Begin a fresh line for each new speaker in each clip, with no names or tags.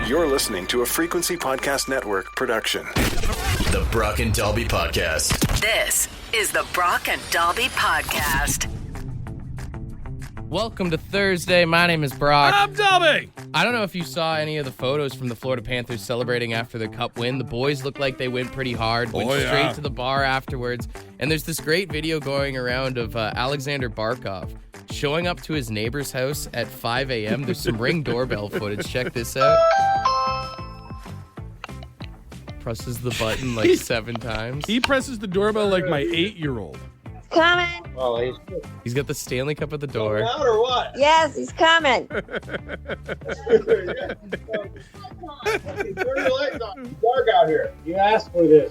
You're listening to a Frequency Podcast Network production.
The Brock and Dalby Podcast.
This is the Brock and Dalby Podcast.
Welcome to Thursday. My name is Brock.
I'm Dalby.
I don't know if you saw any of the photos from the Florida Panthers celebrating after the Cup win. The boys looked like they went pretty hard, went straight to the bar afterwards. And there's this great video going around of Alexander Barkov showing up to his neighbor's house at 5 a.m. There's some Ring doorbell footage. Check this out. Presses the button like 7 times.
He presses the doorbell like my 8-year-old.
Coming.
Oh,
He's got the Stanley Cup at the door.
out or what?
Yes, he's coming.
Turn the lights on. It's dark out here. You asked for this.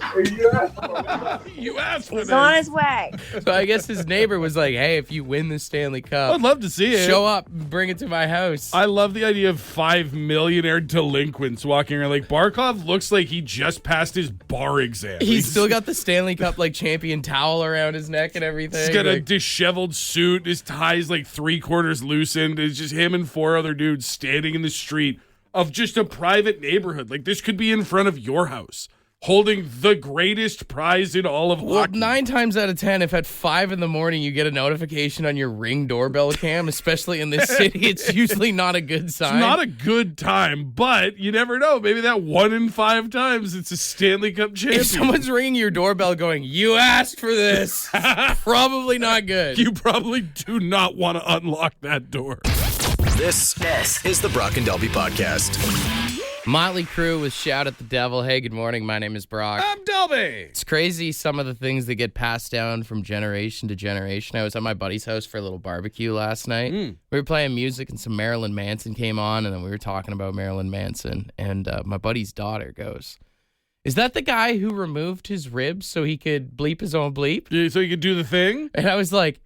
You asked for
He's
this.
on his way.
So I guess his neighbor was like, hey, if you win the Stanley Cup,
I'd love to see it.
show up and bring it to my house.
I love the idea of 5 millionaire delinquents walking around. Like, Barkov looks like he just passed his bar exam.
He's still got the Stanley Cup like champion towel around his neck and everything.
He's got a
like,
disheveled suit. His tie's like 3/4 loosened. It's just him and 4 other dudes standing in the street of just a private neighborhood. Like, this could be in front of your house, holding the greatest prize in all of
well,
hockey.
9 times out of 10, if at 5 in the morning you get a notification on your Ring doorbell cam, especially in this city, it's usually not a good sign.
It's not a good time, but you never know. Maybe that 1 in 5 times it's a Stanley Cup champion.
If someone's ringing your doorbell going, you asked for this, probably not good.
You probably do not want to unlock that door.
This is the Brock and Dalby Podcast.
Motley Crue was Shout at the Devil. Hey, good morning. My name is Brock.
I'm Dalby.
It's crazy some of the things that get passed down from generation to generation. I was at my buddy's house for a little barbecue last night. We were playing music and some Marilyn Manson came on, and then we were talking about Marilyn Manson. And my buddy's daughter goes, is that the guy who removed his ribs so he could bleep his own bleep?
Yeah, so you could do the thing?
And I was like,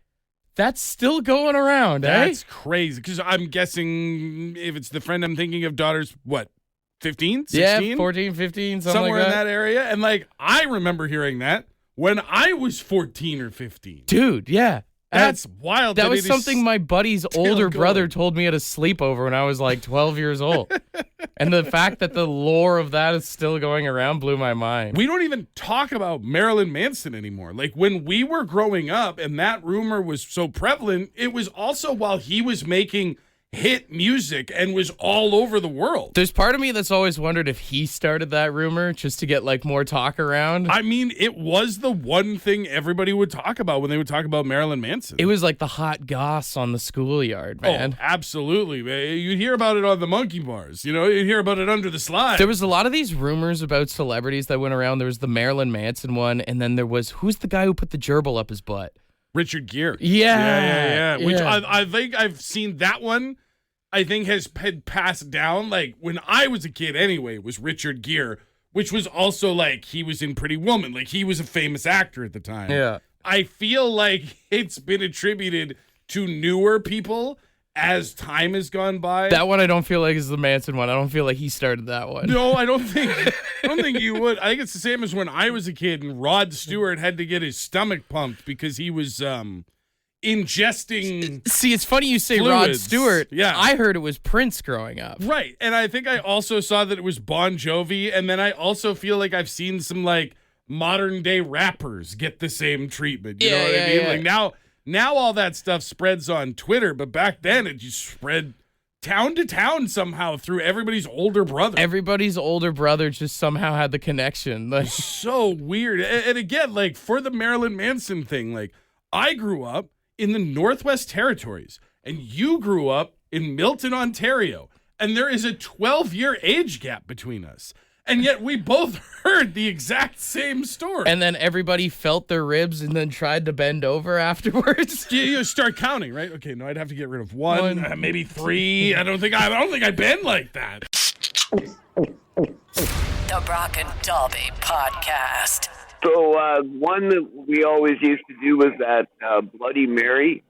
that's still going around,
That's crazy. Because I'm guessing if it's the friend I'm thinking of, daughter's, what, 15, 16?
Yeah, 14, 15, something
Somewhere
like
in that area. And, like, I remember hearing that when I was 14 or 15.
Dude, yeah.
That's wild.
That
it
was
is
something my buddy's older
going.
brother told me at a sleepover when I was like 12 years old. And the fact that the lore of that is still going around blew my mind.
We don't even talk about Marilyn Manson anymore. Like, when we were growing up and that rumor was so prevalent, it was also while he was making hit music and was all over the world.
There's part of me that's always wondered if he started that rumor just to get like more talk around.
I mean, it was the one thing everybody would talk about when they would talk about Marilyn Manson.
It was like the hot goss on the schoolyard, man.
Oh, absolutely, man. You'd hear about it on the monkey bars. You know, you'd hear about it under the slide.
There was a lot of these rumors about celebrities that went around. There was the Marilyn Manson one, and then there was, who's the guy who put the gerbil up his butt?
Richard Gere.
Yeah.
Which
Yeah.
I think I've seen that one. I think has passed down. Like, when I was a kid anyway, was Richard Gere, which was also like he was in Pretty Woman. Like, he was a famous actor at the time.
Yeah.
I feel like it's been attributed to newer people as time has gone by.
That one I don't feel like is the Manson one. I don't feel like he started that one.
No, I don't think you would. I think it's the same as when I was a kid and Rod Stewart had to get his stomach pumped because he was ingesting.
See, it's funny you say Rod
fluids.
Stewart.
Yeah.
I heard it was Prince growing up.
Right. And I think I also saw that it was Bon Jovi. And then I also feel like I've seen some like modern day rappers get the same treatment. You know what I mean?
Yeah.
Like now all that stuff spreads on Twitter, but back then it just spread town to town somehow through everybody's older brother.
Everybody's older brother just somehow had the connection. Like,
So weird. And again, like, for the Marilyn Manson thing, like, I grew up in the Northwest Territories, and you grew up in Milton, Ontario, and there is a 12-year age gap between us. And yet we both heard the exact same story.
and then everybody felt their ribs and then tried to bend over afterwards.
you start counting, right? Okay, no, I'd have to get rid of one,
One.
maybe 3. I don't think I bend like that.
The Brock and Dalby Podcast.
So one that we always used to do was that Bloody Mary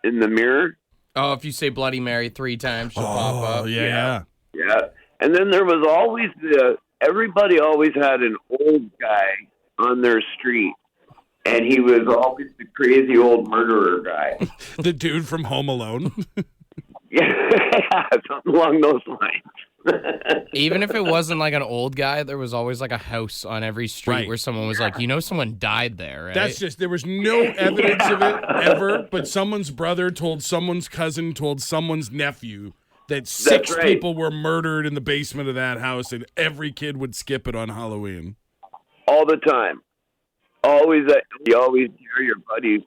in the mirror.
Oh, if you say Bloody Mary 3 times, she'll pop up.
Yeah.
Yeah. And then there was always everybody always had an old guy on their street. And he was always the crazy old murderer guy.
The dude from Home Alone.
Yeah, something along those lines.
Even if it wasn't like an old guy, there was always like a house on every street
Right.
where someone was like, someone died there, right?
That's just, there was no evidence of it ever, but someone's brother told someone's cousin, told someo's nephew that six
right.
people were murdered in the basement of that house, and every kid would skip it on Halloween.
All the time. You always hear your buddies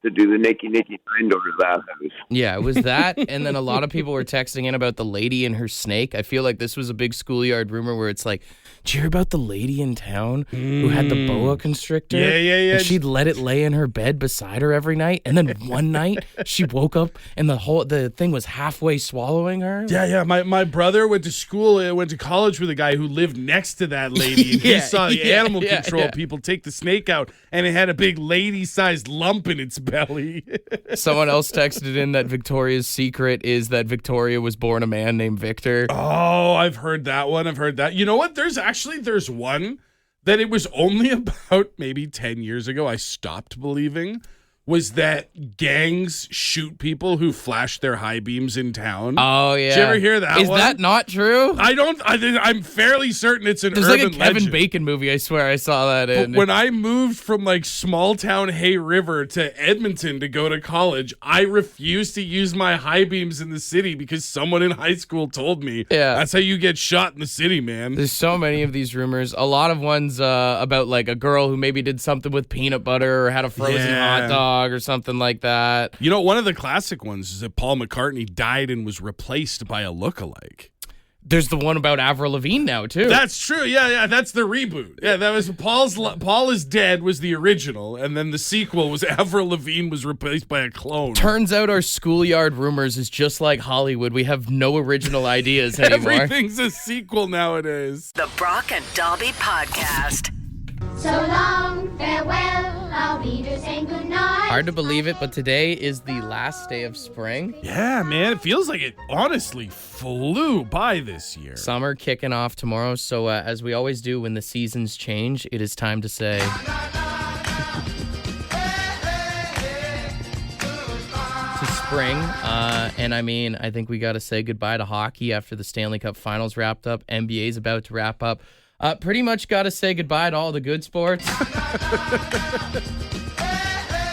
to do the Nicky 9 doors of that house.
Yeah, it was that. And then a lot of people were texting in about the lady and her snake. I feel like this was a big schoolyard rumor where it's like, did you hear about the lady in town who had the boa constrictor?
Yeah.
And she'd let it lay in her bed beside her every night. And then one night she woke up and the thing was halfway swallowing her.
Yeah. My brother went to college with a guy who lived next to that lady, and he saw the animal control people take the snake out, and it had a big lady-sized lump in its belly.
Someone else texted in that Victoria's secret is that Victoria was born a man named Victor.
Oh, I've heard that one. You know what? There's one that it was only about maybe 10 years ago I stopped believing, was that gangs shoot people who flash their high beams in town.
Oh, yeah.
Did you ever hear that
Is
one?
that not true?
I'm fairly certain it's an
There's
urban
like a Kevin
legend.
Bacon movie, I swear I saw that in.
But when I moved from like small town Hay River to Edmonton to go to college, I refused to use my high beams in the city because someone in high school told me.
Yeah.
That's how you get shot in the city, man.
There's so many of these rumors. A lot of ones about like a girl who maybe did something with peanut butter or had a frozen hot dog or something like that.
You know, one of the classic ones is that Paul McCartney died and was replaced by a lookalike.
There's the one about Avril Lavigne now, too.
That's true. Yeah. That's the reboot. Yeah, that was Paul is Dead was the original, and then the sequel was Avril Lavigne was replaced by a clone.
Turns out our schoolyard rumors is just like Hollywood. We have no original ideas anymore.
Everything's a sequel nowadays.
The Brock and Dobby Podcast.
So long, farewell, I'll be there saying goodnight.
Hard to believe it, but today is the last day of spring.
Yeah, man. It feels like it honestly flew by this year.
Summer kicking off tomorrow. So as we always do when the seasons change, it is time to say... to spring. And I mean, I think we got to say goodbye to hockey after the Stanley Cup Finals wrapped up. NBA's about to wrap up. Pretty much got to say goodbye to all the good sports.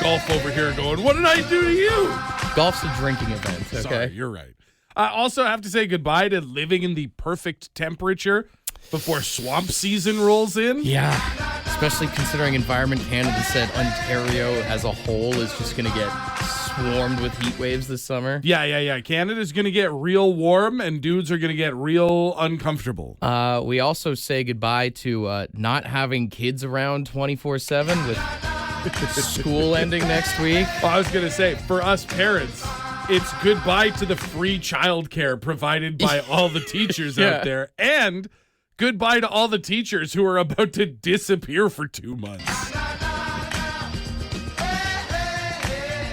Golf over here going, what did I do to you?
Golf's a drinking event, okay?
Sorry, you're right. I also have to say goodbye to living in the perfect temperature before swamp season rolls in.
Yeah, especially considering Environment Canada said Ontario as a whole is just going to get swarmed with heat waves this summer.
Yeah. Canada's going to get real warm, and dudes are going to get real uncomfortable.
We also say goodbye to not having kids around 24/7 with school ending next week.
Well, I was going to say, for us parents, it's goodbye to the free childcare provided by all the teachers out there, and goodbye to all the teachers who are about to disappear for 2 months.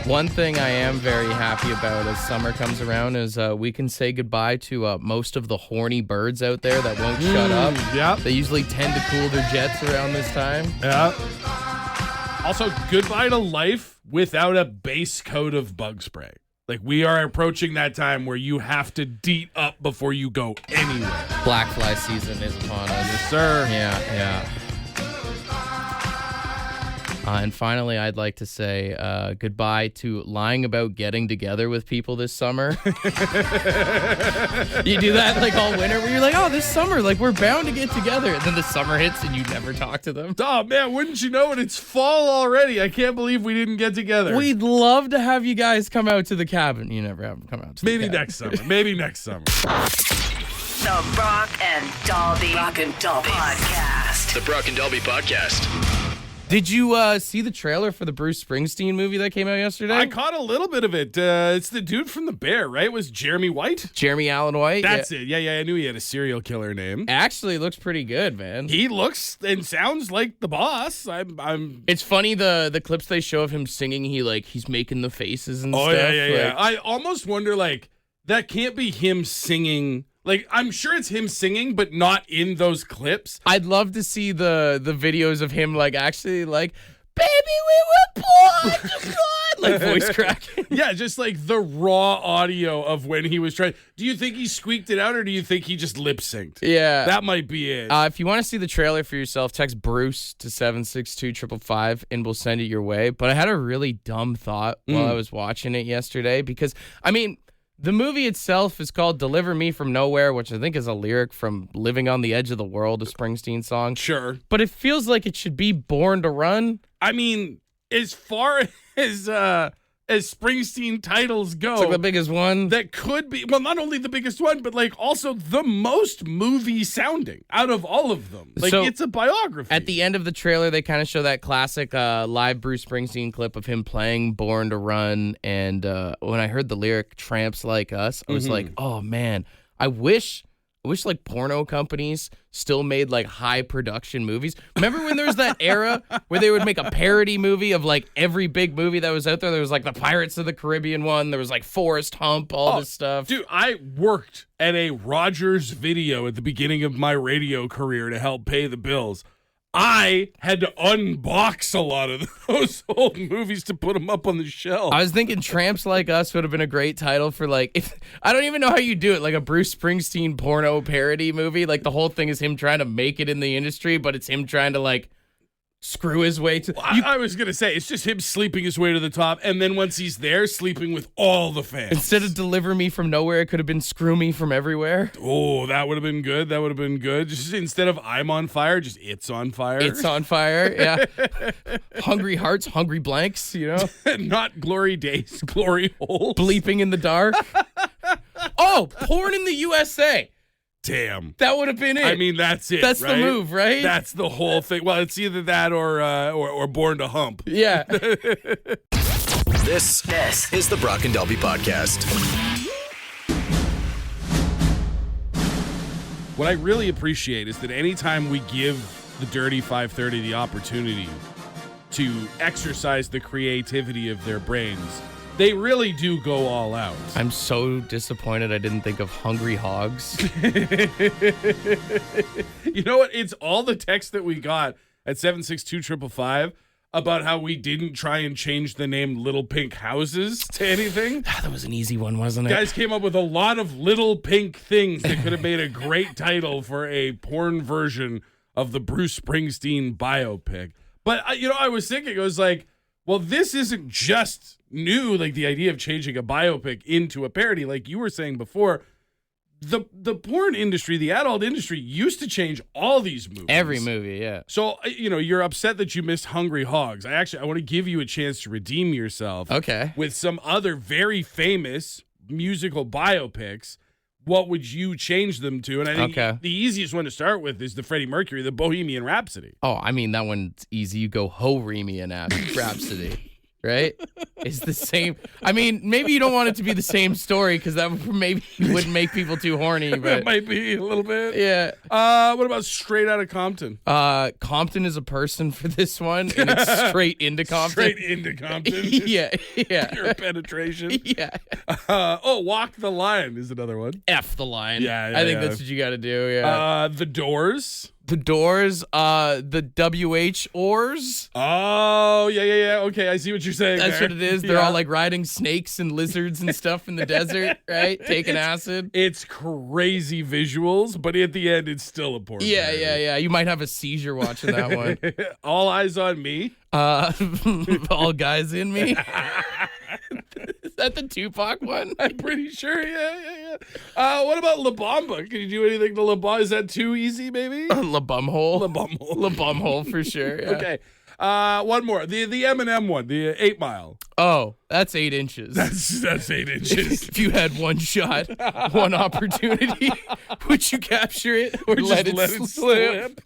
One thing I am very happy about as summer comes around is we can say goodbye to most of the horny birds out there that won't shut up.
Yeah.
They usually tend to cool their jets around this time.
Yeah. Also, goodbye to life without a base coat of bug spray. Like, we are approaching that time where you have to deet up before you go anywhere.
Black fly season is upon us.
Yes, sir.
Yeah. And finally, I'd like to say goodbye to lying about getting together with people this summer. You do that like all winter where you're like, oh, this summer, like we're bound to get together. And then the summer hits and you never talk to them.
Oh, man, wouldn't you know it? It's fall already. I can't believe we didn't get together.
We'd love to have you guys come out to the cabin. You never have them come out to
Maybe
the cabin.
next summer. Maybe next summer.
The Brock and Dobby Podcast.
The Brock and Dobby Podcast.
Did you see the trailer for the Bruce Springsteen movie that came out yesterday?
I caught a little bit of it. It's the dude from The Bear, right? It was Jeremy White?
Jeremy Allen White.
That's it. Yeah. I knew he had a serial killer name.
Actually looks pretty good, man.
He looks and sounds like the boss. I'm.
It's funny the clips they show of him singing. He's making the faces and stuff.
Yeah. I almost wonder, like, that can't be him singing. Like, I'm sure it's him singing, but not in those clips.
I'd love to see the videos of him, like, actually, like, baby, we were born to fly. Like voice crack.
Yeah, just like the raw audio of when he was trying. Do you think he squeaked it out or do you think he just lip synced?
Yeah.
That might be it.
If you want to see the trailer for yourself, text Bruce to 762-555 and we'll send it your way. But I had a really dumb thought while I was watching it yesterday because, I mean, the movie itself is called Deliver Me From Nowhere, which I think is a lyric from Living on the Edge of the World, a Springsteen song.
Sure.
But it feels like it should be Born to Run.
I mean, as far as Springsteen titles go,
It's like the biggest one.
that could be, well, not only the biggest one, but like also the most movie sounding out of all of them. Like
So,
it's a biography.
At the end of the trailer, they kind of show that classic live Bruce Springsteen clip of him playing Born to Run. And when I heard the lyric Tramps Like Us, I was like, oh man, I wish like porno companies still made like high production movies. Remember when there was that era where they would make a parody movie of like every big movie that was out there? There was like the Pirates of the Caribbean one. There was like Forrest Hump, all this stuff.
Dude, I worked at a Rogers Video at the beginning of my radio career to help pay the bills. I had to unbox a lot of those old movies to put them up on the shelf.
I was thinking Tramps Like Us would have been a great title for like, if I don't even know how you do it, like a Bruce Springsteen porno parody movie. Like the whole thing is him trying to make it in the industry, but it's him trying to like screw his way to.
I was going to say, it's just him sleeping his way to the top, and then once he's there, sleeping with all the fans.
Instead of Deliver Me From Nowhere, it could have been Screw Me From Everywhere.
Oh, that would have been good. That would have been good. Just instead of I'm on fire, just It's on fire.
It's on fire, yeah. Hungry Hearts, Hungry Blanks, you know?
Not Glory Days, Glory Holes.
Bleeping in the Dark. Oh, Porn in the USA.
Damn.
That would have been it.
I mean, that's it.
That's
right?
the move, right?
That's the whole thing. Well, it's either that or Born to Hump.
Yeah.
This is the Brock and Dalby Podcast.
What I really appreciate is that anytime we give the Dirty 530 the opportunity to exercise the creativity of their brains, they really do go all out.
I'm so disappointed I didn't think of Hungry Hogs.
You know what? It's all the text that we got at 762-555 about how we didn't try and change the name Little Pink Houses to anything.
That was an easy one, wasn't it?
Guys came up with a lot of little pink things that could have made a great title for a porn version of the Bruce Springsteen biopic. But, I was thinking, I was like, well, this isn't just new, like the idea of changing a biopic into a parody. Like you were saying before, the porn industry, the adult industry used to change all these movies.
Every movie, yeah.
So, you're upset that you missed Hungry Hogs. I want to give you a chance to redeem yourself.
Okay.
With some other very famous musical biopics. What would you change them to? And I think the easiest one to start with is the Freddie Mercury, the Bohemian Rhapsody.
Oh, I mean, that one's easy. You go Ho-Remian Rhapsody. Right? It's the same. I mean, maybe you don't want it to be the same story because that maybe wouldn't make people too horny. But
That might be a little bit.
yeah.
What about Straight Outta Compton?
Compton is a person for this one, and it's straight into Compton.
Straight into Compton.
yeah.
Pure penetration.
Yeah.
Walk the Line is another one.
F the line.
Yeah,
I think that's what you got to do. Yeah.
The Doors.
The Doors, the WH Oars.
Oh, yeah. Okay, I see what you're saying.
That's
there.
what it is. They're all like riding snakes and lizards and stuff in the desert, right? Taking acid.
It's crazy visuals, but at the end, it's still a porn.
Yeah. You might have a seizure watching that one.
All Eyes on Me.
All Guys in Me. Is that the Tupac one?
I'm pretty sure. Yeah. What about La Bamba? Can you do anything to La Bamba? Is that too easy, maybe?
La Bumhole.
La Bumhole.
La Bumhole for sure. Yeah.
Okay. One more. The Eminem one. The 8 Mile.
Oh, that's 8 inches.
That's 8 inches.
If you had one shot, one opportunity, would you capture it or let it slip?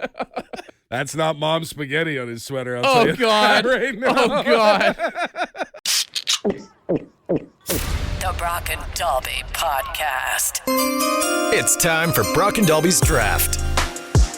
That's not Mom's spaghetti on his sweater. I'll tell you
God!
that right now.
Oh God!
The Brock and Dalby Podcast.
It's time for Brock and Dalby's Draft.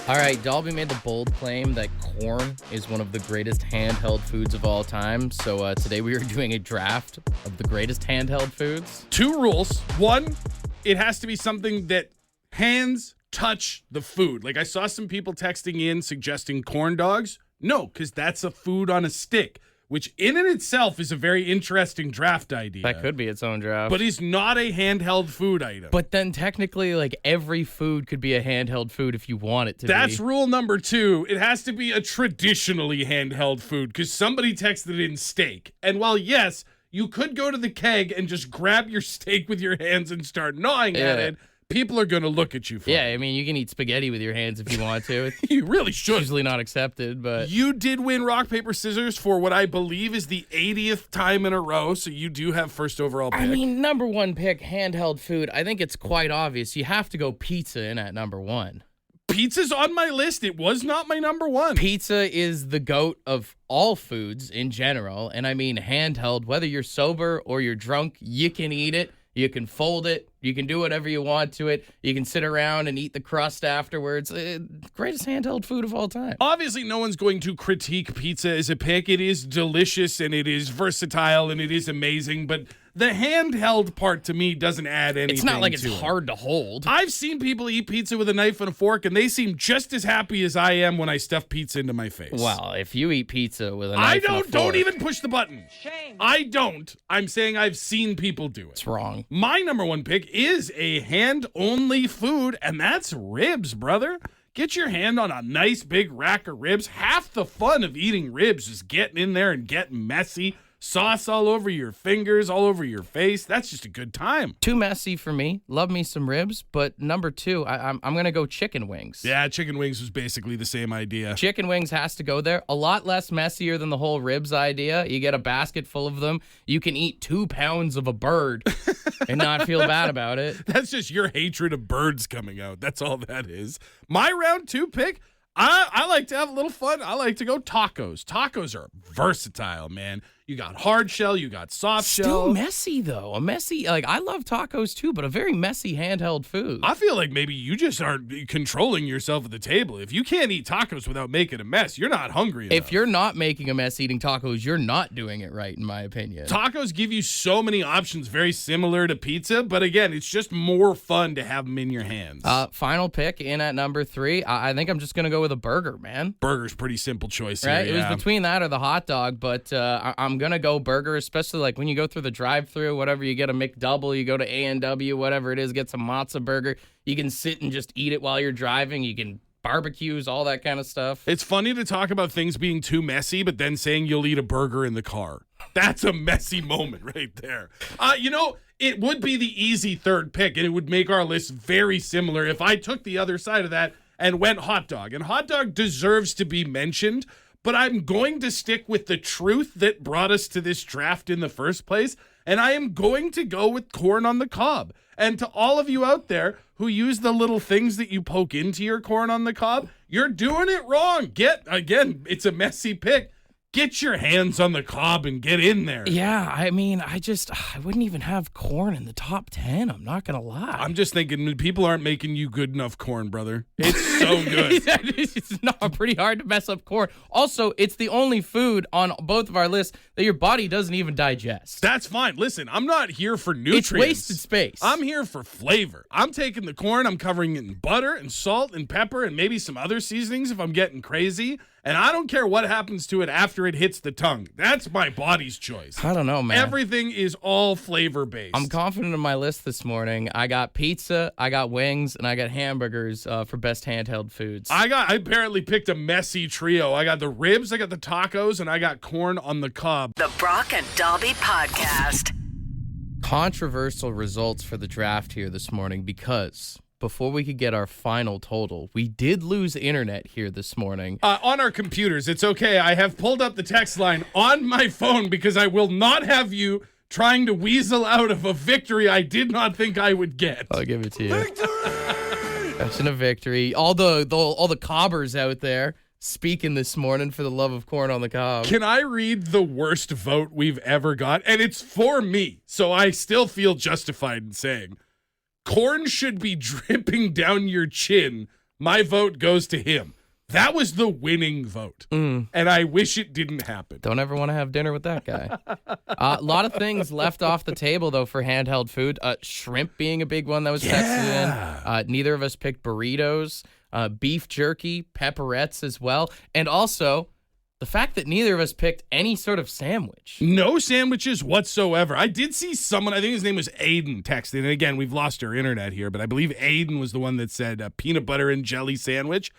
All right, Dalby made the bold claim that corn is one of the greatest handheld foods of all time. So today we are doing a draft of the greatest handheld foods.
2 rules. 1, it has to be something that hands touch the food. Like I saw some people texting in suggesting corn dogs. No, because that's a food on a stick. which in and itself is a very interesting draft idea.
That could be its own draft.
But is not a handheld food item.
But then technically, like, every food could be a handheld food if you want it to be.
That's rule number 2. It has to be a traditionally handheld food because somebody texted in steak. And while, yes, you could go to the keg and just grab your steak with your hands and start gnawing at it, people are going to look at you for it.
I mean, you can eat spaghetti with your hands if you want to.
You really should.
It's usually not accepted, but...
You did win rock, paper, scissors for what I believe is the 80th time in a row, so you do have first overall pick.
I mean, number 1 pick, handheld food. I think it's quite obvious. You have to go pizza in at number 1.
Pizza's on my list. It was not my number 1.
Pizza is the GOAT of all foods in general, and I mean handheld. Whether you're sober or you're drunk, you can eat it. You can fold it. You can do whatever you want to it. You can sit around and eat the crust afterwards. Greatest handheld food of all time.
Obviously, no one's going to critique pizza as a pick. It is delicious and it is versatile and it is amazing, but the handheld part to me doesn't add anything.
It's not like it's
to it.
hard to hold.
I've seen people eat pizza with a knife and a fork, and they seem just as happy as I am when I stuff pizza into my face.
Well, if you eat pizza with a knife and a fork...
Don't even push the button. Shame. I don't. I'm saying I've seen people do it.
It's wrong.
My number 1 pick is a hand-only food, and that's ribs, brother. Get your hand on a nice big rack of ribs. Half the fun of eating ribs is getting in there and getting messy. Sauce all over your fingers, all over your face. That's just a good time.
Too messy for me. Love me some ribs. But number 2, I'm going to go chicken wings.
Yeah, chicken wings was basically the same idea.
Chicken wings has to go there. A lot less messier than the whole ribs idea. You get a basket full of them. You can eat 2 pounds of a bird and not feel bad about it.
That's just your hatred of birds coming out. That's all that is. My round 2 pick, I like to have a little fun. I like to go tacos. Tacos are versatile, man. You got hard shell, you got soft shell.
Still messy, though. I love tacos, too, but a very messy handheld food.
I feel like maybe you just aren't controlling yourself at the table. If you can't eat tacos without making a mess, you're not hungry enough.
If you're not making a mess eating tacos, you're not doing it right, in my opinion.
Tacos give you so many options, very similar to pizza, but again, it's just more fun to have them in your hands.
Final pick in at number 3. I think I'm just going to go with a burger, man.
Burger's pretty simple choice
right?
here,
It was between that or the hot dog, but I'm going to go burger, especially like when you go through the drive-thru, whatever, you get a McDouble, you go to A&W, whatever it is, get some matzo burger. You can sit and just eat it while you're driving. You can barbecues, all that kind of stuff.
It's funny to talk about things being too messy, but then saying you'll eat a burger in the car. That's a messy moment right there. It would be the easy 3rd pick, and it would make our list very similar if I took the other side of that and went hot dog. And hot dog deserves to be mentioned, but I'm going to stick with the truth that brought us to this draft in the first place, and I am going to go with corn on the cob. And to all of you out there who use the little things that you poke into your corn on the cob, you're doing it wrong. It's a messy pick. Get your hands on the cob and get in there.
Yeah, I mean, I wouldn't even have corn in the top 10. I'm not going to lie.
I'm just thinking people aren't making you good enough corn, brother. It's so good.
It's not pretty hard to mess up corn. Also, it's the only food on both of our lists that your body doesn't even digest.
That's fine. Listen, I'm not here for nutrients.
It's wasted space.
I'm here for flavor. I'm taking the corn, I'm covering it in butter and salt and pepper and maybe some other seasonings if I'm getting crazy. And I don't care what happens to it after it hits the tongue. That's my body's choice.
I don't know, man.
Everything is all flavor-based.
I'm confident in my list this morning. I got pizza, I got wings, and I got hamburgers for best handheld foods.
I apparently picked a messy trio. I got the ribs, I got the tacos, and I got corn on the cob.
The Brock and Dobby Podcast.
Controversial results for the draft here this morning because... before we could get our final total, we did lose internet here this morning.
On our computers, it's okay. I have pulled up the text line on my phone because I will not have you trying to weasel out of a victory I did not think I would get.
I'll give it to you. Victory! That's a victory. All the cobbers out there speaking this morning for the love of corn on the cob.
Can I read the worst vote we've ever got? And it's for me, so I still feel justified in saying... corn should be dripping down your chin. My vote goes to him. That was the winning vote. And I wish it didn't happen.
Don't ever want to have dinner with that guy. A lot of things left off the table, though, for handheld food. Shrimp being a big one that was texted in. Neither of us picked burritos. Beef jerky, pepperettes as well. And also, The fact that neither of us picked any sort of sandwich.
No sandwiches whatsoever. I did see someone, I think his name was Aiden, texting. And again, we've lost our internet here, but I believe Aiden was the one that said peanut butter and jelly sandwich.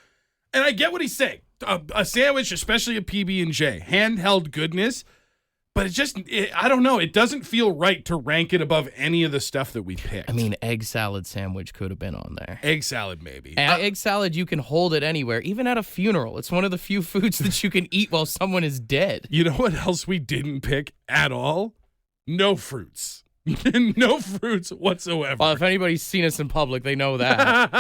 And I get what he's saying. A sandwich, especially a PB&J, handheld goodness. But I don't know. It doesn't feel right to rank it above any of the stuff that we picked.
I mean, egg salad sandwich could have been on there.
Egg salad, maybe.
Egg salad, you can hold it anywhere, even at a funeral. It's one of the few foods that you can eat while someone is dead.
You know what else we didn't pick at all? No fruits. No fruits whatsoever.
Well, if anybody's seen us in public, they know that.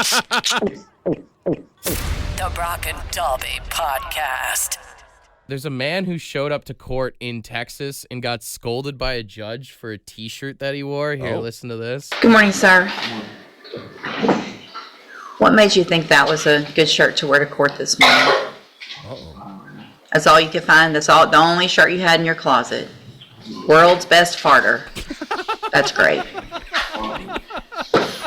The Brock and Dalby Podcast.
There's a man who showed up to court in Texas and got scolded by a judge for a T-shirt that he wore. Here, listen to this.
Good morning, sir. What made you think that was a good shirt to wear to court this morning?
Uh-oh.
That's all you could find? That's all? The only shirt you had in your closet? World's best farter. That's great.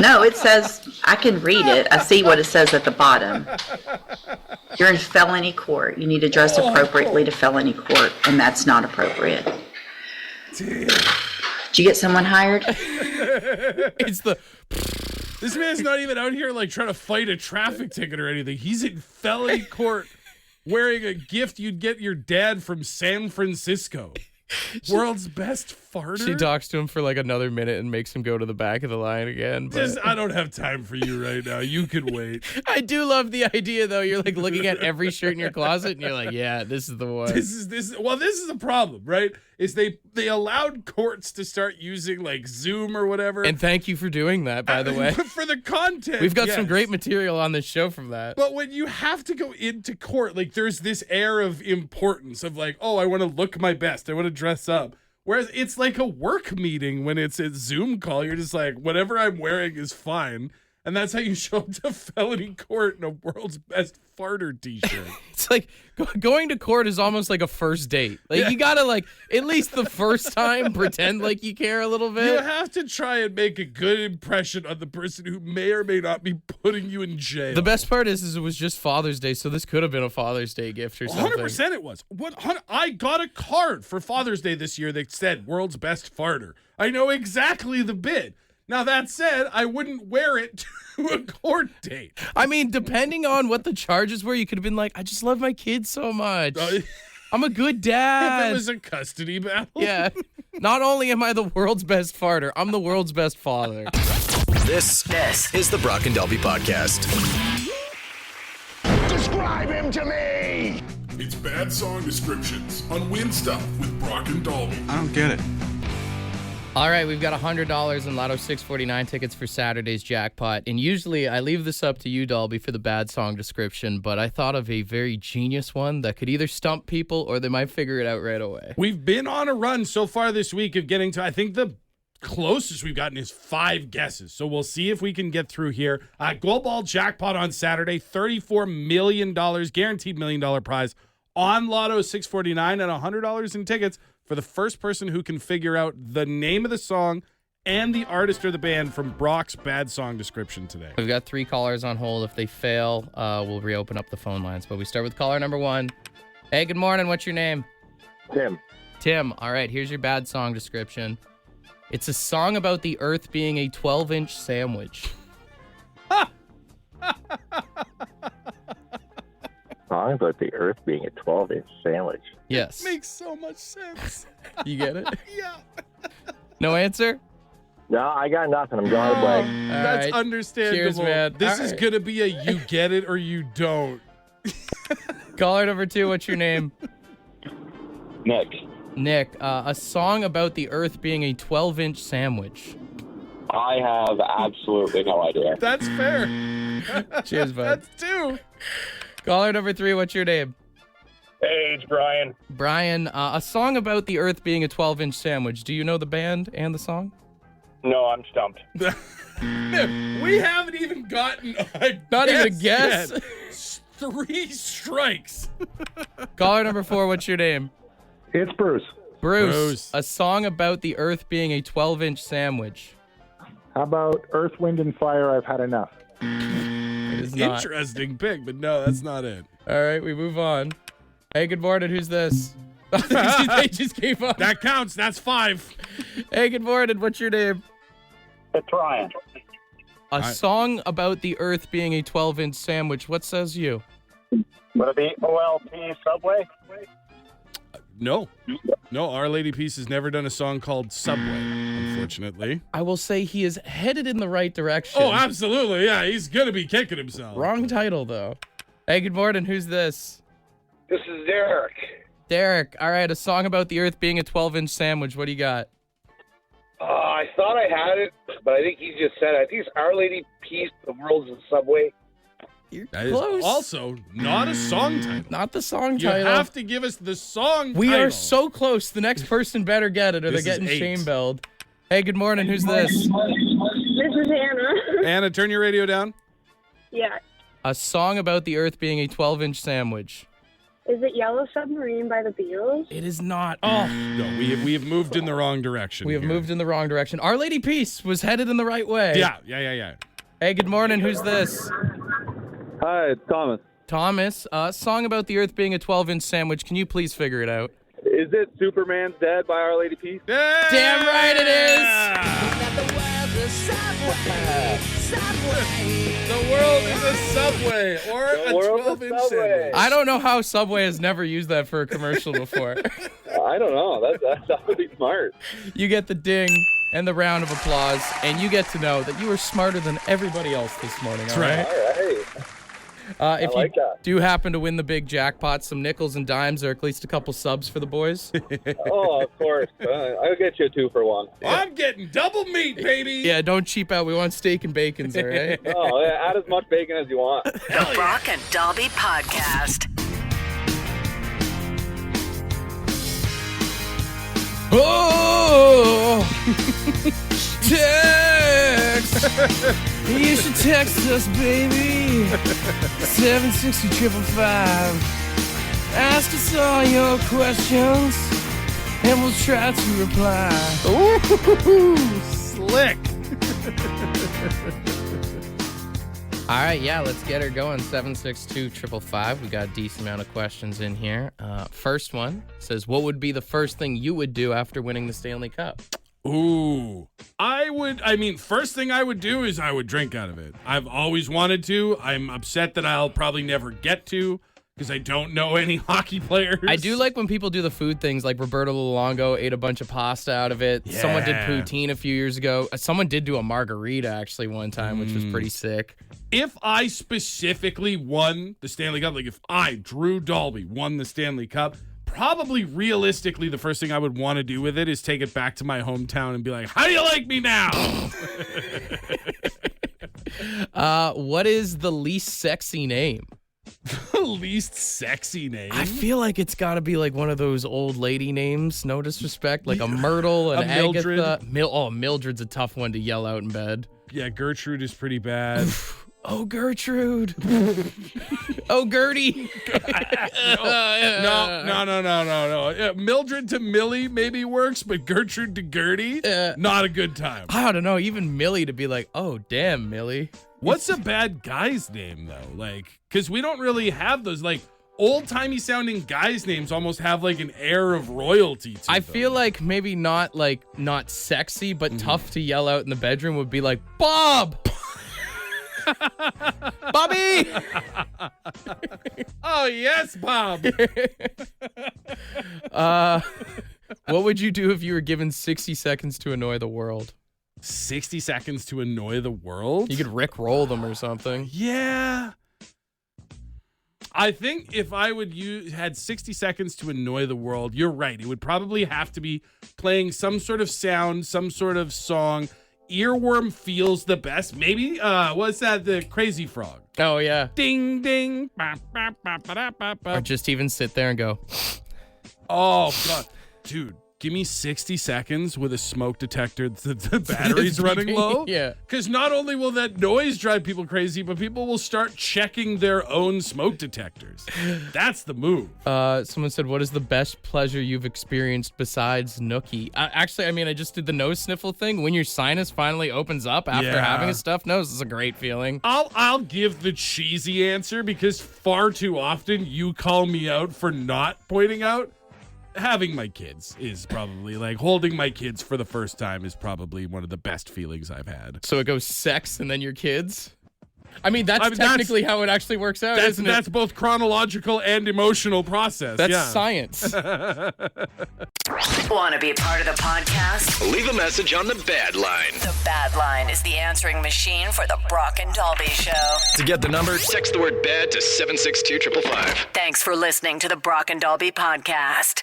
No, it says, I can read it. I see what it says at the bottom. You're in felony court. You need to dress appropriately to felony court, and that's not appropriate.
Damn.
Did you get someone hired?
It's the...
This man's not even out here like trying to fight a traffic ticket or anything. He's in felony court wearing a gift you'd get your dad from San Francisco. World's best farter?
She talks to him for like another minute and makes him go to the back of the line again. But...
I don't have time for you right now. You could wait.
I do love the idea, though. You're like looking at every shirt in your closet and you're like, yeah, this is the one.
This is the problem, right? Is they allowed courts to start using like Zoom or whatever.
And thank you for doing that, by the way.
For the content.
We've got some great material on this show from that.
But when you have to go into court, like there's this air of importance of like, oh, I want to look my best. I want to dress up. Whereas it's like a work meeting when it's a Zoom call. You're just like, whatever I'm wearing is fine. And that's how you show up to felony court in a world's best farter t-shirt.
It's like going to court is almost like a first date. Like you gotta like at least the first time pretend like you care a little bit.
You have to try and make a good impression on the person who may or may not be putting you in jail.
The best part is it was just Father's Day, so this could have been a Father's Day gift or something.
100% it was. I got a card for Father's Day this year that said world's best farter. I know exactly the bit. Now, that said, I wouldn't wear it to a court date.
I mean, depending on what the charges were, you could have been like, I just love my kids so much. I'm a good dad.
If it was a custody battle.
Yeah. Not only am I the world's best farter, I'm the world's best father.
This is the Brock and Dalby Podcast.
Describe him to me!
It's Bad Song Descriptions on Win Stuff with Brock and Dalby.
I don't get it.
All right, we've got $100 in Lotto 649 tickets for Saturday's jackpot. And usually I leave this up to you, Dalby, for the bad song description, but I thought of a very genius one that could either stump people or they might figure it out right away.
We've been on a run so far this week of getting to, I think the closest we've gotten is 5 guesses. So we'll see if we can get through here. Gold Ball jackpot on Saturday, $34 million, guaranteed $1 million prize on Lotto 649 and $100 in tickets for the first person who can figure out the name of the song and the artist or the band from Brock's bad song description today.
We've got 3 callers on hold. If they fail, we'll reopen up the phone lines. But we start with caller number 1. Hey, good morning. What's your name?
Tim.
Tim. All right, here's your bad song description. It's a song about the earth being a 12-inch sandwich.
Song about the earth being a 12-inch sandwich.
Yes.
Makes so much sense.
You get it?
Yeah.
No answer?
No, I got nothing. I'm going to blank.
That's
right.
understandable.
Cheers, man.
This
All
is
right.
going to be a you get it or you don't.
Caller number 2, what's your name?
Nick.
Nick, a song about the earth being a 12-inch sandwich.
I have absolutely no idea.
That's fair.
Cheers, bud.
That's 2.
Caller number 3, what's your name?
Hey, it's Brian.
Brian, a song about the earth being a 12-inch sandwich. Do you know the band and the song?
No, I'm stumped.
We haven't even gotten
Not even a guess?
yet. 3 strikes.
Caller number 4, what's your name?
It's Bruce.
Bruce, a song about the earth being a 12-inch sandwich.
How about Earth, Wind, and Fire? I've had enough.
It is not.
Interesting pick, but no, that's not it.
All right, we move on. Hey, good morning. Who's this? They just gave up.
That counts. That's 5.
Hey, good morning. What's your name?
It's Ryan.
A song about the Earth being a 12-inch sandwich. What says you?
Would it be OLP Subway?
No, Our Lady Peace has never done a song called Subway, unfortunately.
I will say he is headed in the right direction.
Oh, absolutely. Yeah, he's going to be kicking himself.
Wrong title, though. Hey, good morning. Who's this?
This is Derek.
Derek. All right, a song about the Earth being a 12-inch sandwich. What do you got?
I thought I had it, but I think he just said it. I think it's Our Lady Peace, the World's a Subway.
You're
that
close.
Is also not a song title.
Not the song
you
title.
You have to give us the song
we
title.
Are so close. The next person better get it or they're getting shame-belled. Hey, good morning. Who's this?
This is Anna.
Anna, turn your radio down.
Yeah.
A song about the Earth being a 12-inch sandwich.
Is it Yellow Submarine by the Beatles?
It is not. Oh.
No, we have moved in the wrong direction.
We have moved in the wrong direction. Our Lady Peace was headed in the right way.
Yeah.
Hey, good morning. Who's this?
Hi, it's Thomas.
Thomas, a song about the Earth being a 12-inch sandwich. Can you please figure it out?
Is it Superman's Dead by Our Lady Peace?
Yeah!
Damn right it is!
The world is a subway or a 12-inch sandwich.
I don't know how Subway has never used that for a commercial before.
I don't know. That would be smart.
You get the ding and the round of applause, and you get to know that you are smarter than everybody else this morning. All right. If you do happen to win the big jackpot, some nickels and dimes or at least a couple subs for the boys.
Oh, of course. I'll get you a 2 for 1.
I'm getting double meat, baby.
Yeah, don't cheap out. We want steak and bacons, all right?
Oh, yeah, add as much bacon as you want.
The Brock and Dalby Podcast.
Oh, text. You should text us, baby. 760-555. Ask us all your questions, and we'll try to reply.
Ooh, slick.
All right, yeah, let's get her going. 762-555. We got a decent amount of questions in here. First one says, what would be the first thing you would do after winning the Stanley Cup?
Ooh, first thing I would do is I would drink out of it. I've always wanted to. I'm upset that I'll probably never get to because I don't know any hockey players.
I do like when people do the food things, like Roberto Luongo ate a bunch of pasta out of it. Yeah. Someone did poutine a few years ago. Someone did do a margarita actually one time, which was pretty sick.
If I specifically won the Stanley Cup, like if I, Drew Dalby, won the Stanley Cup, probably realistically the first thing I would want to do with it is take it back to my hometown and be like, how do you like me now?
What is the least sexy name?
The least sexy name?
I feel like it's got to be like one of those old lady names, no disrespect, like a Myrtle, an
Mildred.
Agatha. Mildred's a tough one to yell out in bed.
Yeah, Gertrude is pretty bad.
Oh, Gertrude. Oh, Gertie.
No. Mildred to Millie maybe works, but Gertrude to Gertie, not a good time.
I don't know. Even Millie to be like, oh, damn, Millie.
What's a bad guy's name, though? Like, because we don't really have those, like, old-timey sounding guys' names almost have, like, an air of royalty to them.
I feel like maybe not sexy, but tough to yell out in the bedroom would be like, Bob! Bobby!
Oh, yes, Bob.
What would you do if you were given 60 seconds to annoy the world?
60 seconds to annoy the world?
You could Rickroll them or something.
Yeah. I think if I had 60 seconds to annoy the world, you're right. It would probably have to be playing some sort of sound, some sort of song. Earworm feels the best. Maybe, what's that? The Crazy Frog.
Oh, yeah.
Ding, ding.
Or just even sit there and go.
Oh, God. Dude, give me 60 seconds with a smoke detector, the battery's running low.
Yeah.
Because not only will that noise drive people crazy, but people will start checking their own smoke detectors. That's the move.
Someone said, what is the best pleasure you've experienced besides Nookie? Actually, I mean, I just did the nose sniffle thing. When your sinus finally opens up after having a stuffed nose, it's a great feeling.
I'll give the cheesy answer because far too often you call me out for not pointing out. Having my kids is probably like holding my kids for the first time is probably one of the best feelings I've had.
So it goes sex and then your kids? I mean, that's technically how it actually works out, isn't it?
That's both chronological and emotional process.
That's science.
Want to be a part of the podcast?
Leave a message on the Bad Line.
The Bad Line is the answering machine for the Brock and Dalby Show.
To get the number, text the word BAD to 762-555.
Thanks for listening to the Brock and Dalby podcast.